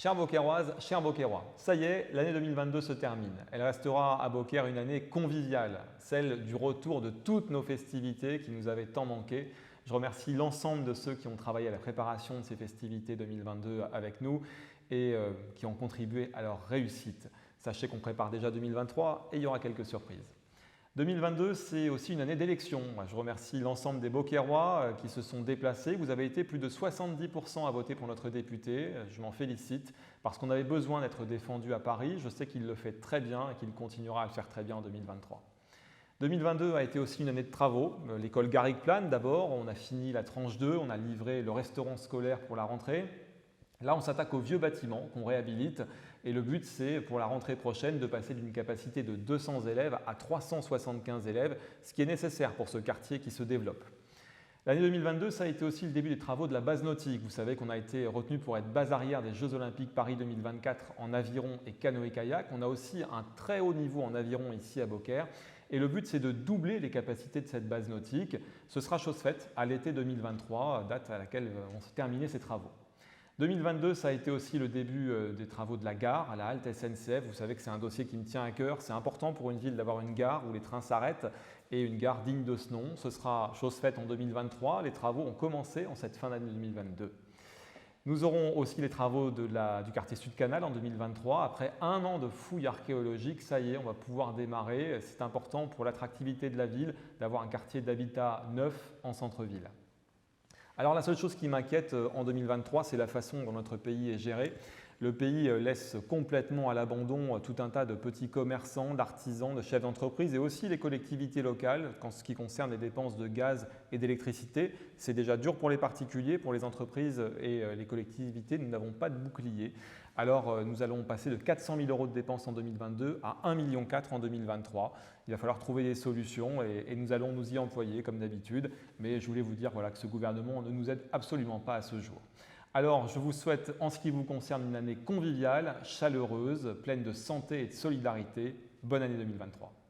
Chères Beaucairoises, chers Beaucairois, ça y est, l'année 2022 se termine. Elle restera à Beaucaire une année conviviale, celle du retour de toutes nos festivités qui nous avaient tant manqué. Je remercie l'ensemble de ceux qui ont travaillé à la préparation de ces festivités 2022 avec nous et qui ont contribué à leur réussite. Sachez qu'on prépare déjà 2023 et il y aura quelques surprises. 2022, c'est aussi une année d'élection. Je remercie l'ensemble des Beaucairois qui se sont déplacés. Vous avez été plus de 70% à voter pour notre député. Je m'en félicite parce qu'on avait besoin d'être défendu à Paris. Je sais qu'il le fait très bien et qu'il continuera à le faire très bien en 2023. 2022 a été aussi une année de travaux. L'école Garrigue-Plane d'abord, on a fini la tranche 2, on a livré le restaurant scolaire pour la rentrée. Là, on s'attaque aux vieux bâtiments qu'on réhabilite et le but, c'est pour la rentrée prochaine de passer d'une capacité de 200 élèves à 375 élèves, ce qui est nécessaire pour ce quartier qui se développe. L'année 2022, ça a été aussi le début des travaux de la base nautique. Vous savez qu'on a été retenu pour être base arrière des Jeux Olympiques Paris 2024 en aviron et canoë-kayak. On a aussi un très haut niveau en aviron ici à Beaucaire. Et le but, c'est de doubler les capacités de cette base nautique. Ce sera chose faite à l'été 2023, date à laquelle vont se terminer ces travaux. 2022, ça a été aussi le début des travaux de la gare à la halte SNCF. Vous savez que c'est un dossier qui me tient à cœur. C'est important pour une ville d'avoir une gare où les trains s'arrêtent et une gare digne de ce nom. Ce sera chose faite en 2023. Les travaux ont commencé en cette fin d'année 2022. Nous aurons aussi les travaux du quartier Sud-Canal en 2023. Après un an de fouilles archéologiques, ça y est, on va pouvoir démarrer. C'est important pour l'attractivité de la ville d'avoir un quartier d'habitat neuf en centre-ville. Alors la seule chose qui m'inquiète en 2023, c'est la façon dont notre pays est géré. Le pays laisse complètement à l'abandon tout un tas de petits commerçants, d'artisans, de chefs d'entreprise et aussi les collectivités locales en ce qui concerne les dépenses de gaz et d'électricité. C'est déjà dur pour les particuliers, pour les entreprises et les collectivités, nous n'avons pas de bouclier. Alors nous allons passer de 400 000 € de dépenses en 2022 à 1,4 million en 2023. Il va falloir trouver des solutions et nous allons nous y employer comme d'habitude. Mais je voulais vous dire que ce gouvernement ne nous aide absolument pas à ce jour. Alors, je vous souhaite, en ce qui vous concerne, une année conviviale, chaleureuse, pleine de santé et de solidarité. Bonne année 2023.